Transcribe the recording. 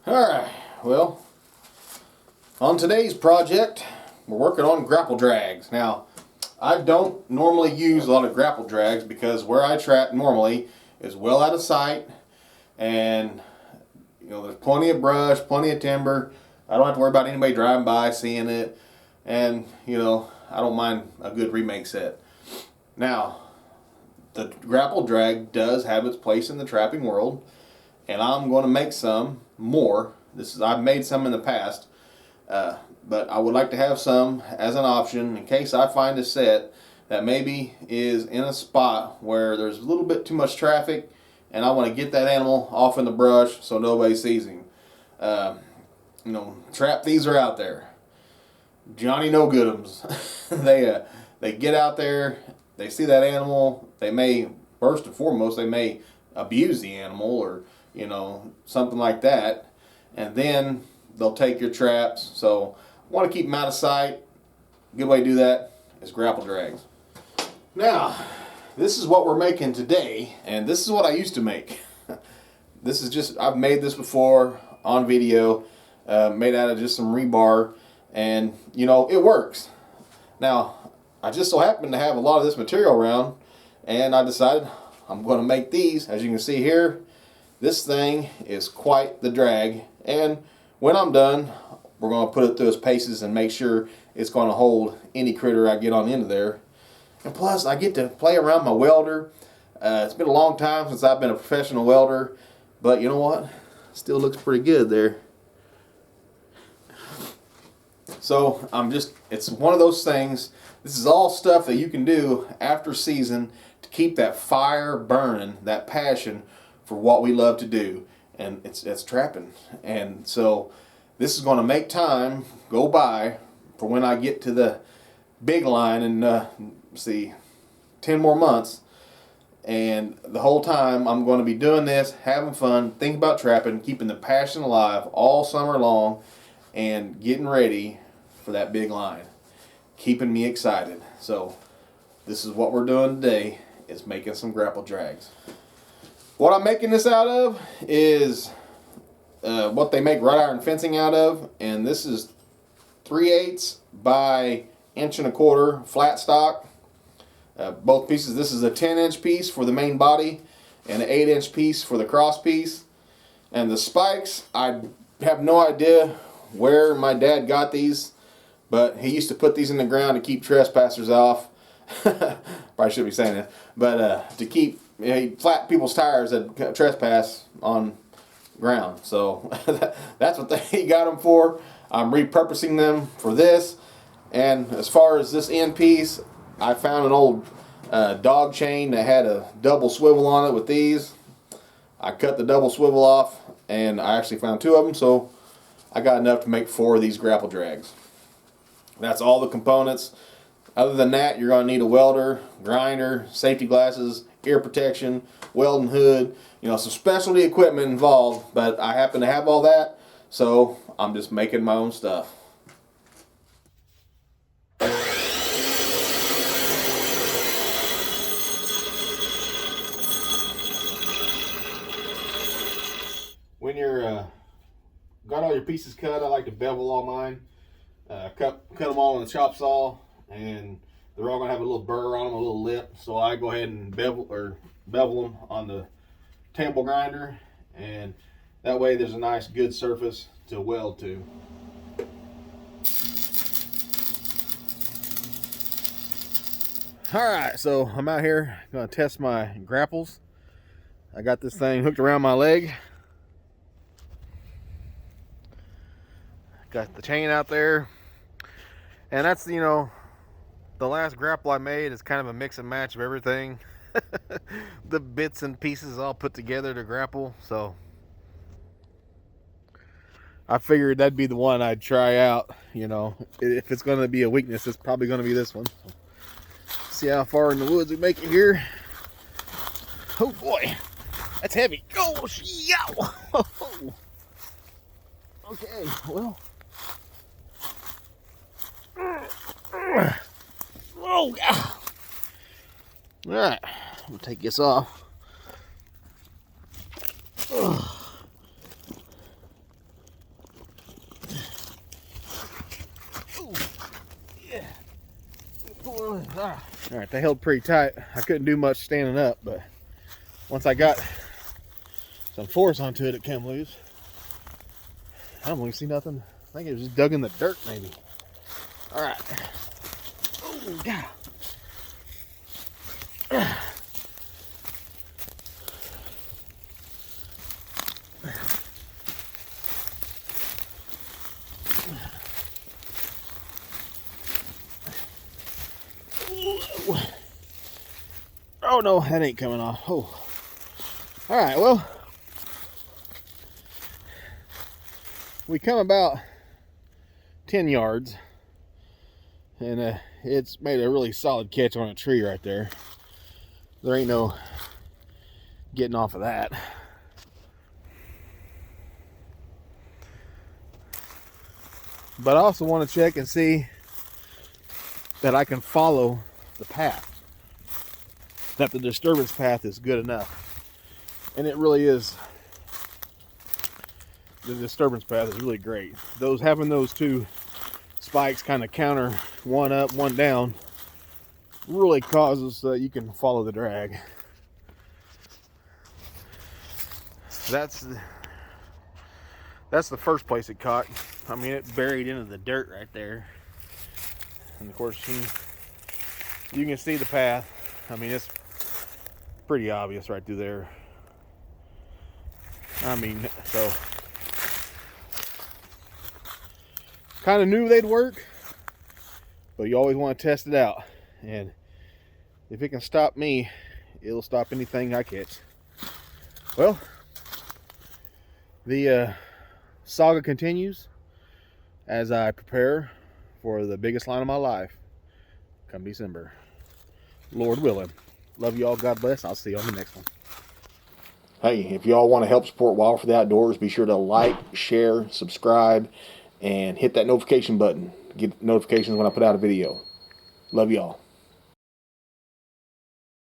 Alright, well, on today's project, we're working on grapple drags. Now, I don't normally use a lot of grapple drags because where I trap normally is well out of sight, and there's plenty of brush, plenty of timber. I don't have to worry about anybody driving by seeing it, and I don't mind a good remake set. Now, the grapple drag does have its place in the trapping world, and I'm going to make some more. I've made some in the past, but I would like to have some as an option in case I find a set that maybe is in a spot where there's a little bit too much traffic, and I want to get that animal off in the brush so nobody sees him. Trap thieves are out there. Johnny No Good'ems. They get out there. They see that animal. They may, first and foremost, they may abuse the animal or something like that, and then they'll take your traps. So want to keep them out of sight. A good way to do that is grapple drags. Now, this is what we're making today, and this is what I used to make. This is just, I've made this before on video, made out of just some rebar, and it works. Now, I just so happen to have a lot of this material around, and I decided I'm going to make these. As you can see here, this thing is quite the drag, and when I'm done, we're going to put it through its paces and make sure it's going to hold any critter I get on into there. And plus, I get to play around my welder. It's been a long time since I've been a professional welder, but you know what? Still looks pretty good there. So it's one of those things. This is all stuff that you can do after season to keep that fire burning, that passion for what we love to do, and it's trapping. And so this is going to make time go by for when I get to the big line in 10 more months, and the whole time I'm going to be doing this, having fun, thinking about trapping, keeping the passion alive all summer long, and getting ready for that big line, keeping me excited. So this is what we're doing today, is making some grapple drags. What I'm making this out of is what they make wrought iron fencing out of, and this is 3/8 by 1.25 inch flat stock. Both pieces. This is a 10-inch piece for the main body and an 8-inch piece for the cross piece. And the spikes, I have no idea where my dad got these, but he used to put these in the ground to keep trespassers off. Probably shouldn't be saying that, but to keep flat people's tires that trespass on ground. So that's what he got them for. I'm repurposing them for this. And as far as this end piece, I found an old dog chain that had a double swivel on it with these. I cut the double swivel off, and I actually found 2 of them, so I got enough to make 4 of these grapple drags. That's all the components. Other than that, you're going to need a welder, grinder, safety glasses, ear protection, welding hood, some specialty equipment involved, but I happen to have all that, so I'm just making my own stuff. When you're got all your pieces cut, I like to bevel all mine. Cut them all in the chop saw, and they're all gonna have a little burr on them, a little lip. So I go ahead and bevel them on the table grinder, and that way there's a nice good surface to weld to. All right, so I'm out here gonna test my grapples. I got this thing hooked around my leg. Got the chain out there, and that's the last grapple I made is kind of a mix and match of everything. The bits and pieces all put together to grapple, so I figured that'd be the one I'd try out. If it's going to be a weakness, it's probably going to be this one. See how far in the woods we make it here. Oh boy, that's heavy. Oh, yow. Okay, well. Oh, yeah. All right, I'm gonna take this off. Alright, they held pretty tight. I couldn't do much standing up, but once I got some force onto it, it came loose. I don't really see nothing. I think it was just dug in the dirt, maybe. Alright. Oh, God. Oh no, that ain't coming off. Oh. Alright, well, we come about 10 yards, and it's made a really solid catch on a tree right there. There ain't no getting off of that. But I also want to check and see that I can follow the path, that the disturbance path is good enough. And it really is. The disturbance path is really great. Having those two spikes kind of counter, one up, one down, really causes that you can follow the drag. That's the first place it caught. I mean, it buried into the dirt right there. And of course, you can see the path. I mean, it's pretty obvious right through there. I mean, so kind of knew they'd work, but you always want to test it out. And if it can stop me, it'll stop anything I catch. Well, the saga continues as I prepare for the biggest line of my life come December, Lord willing. Love you all. God bless. I'll see you on the next one. Hey, if y'all want to help support Wild for the Outdoors, be sure to like, share, subscribe, and hit that notification button. Get notifications when I put out a video. Love y'all.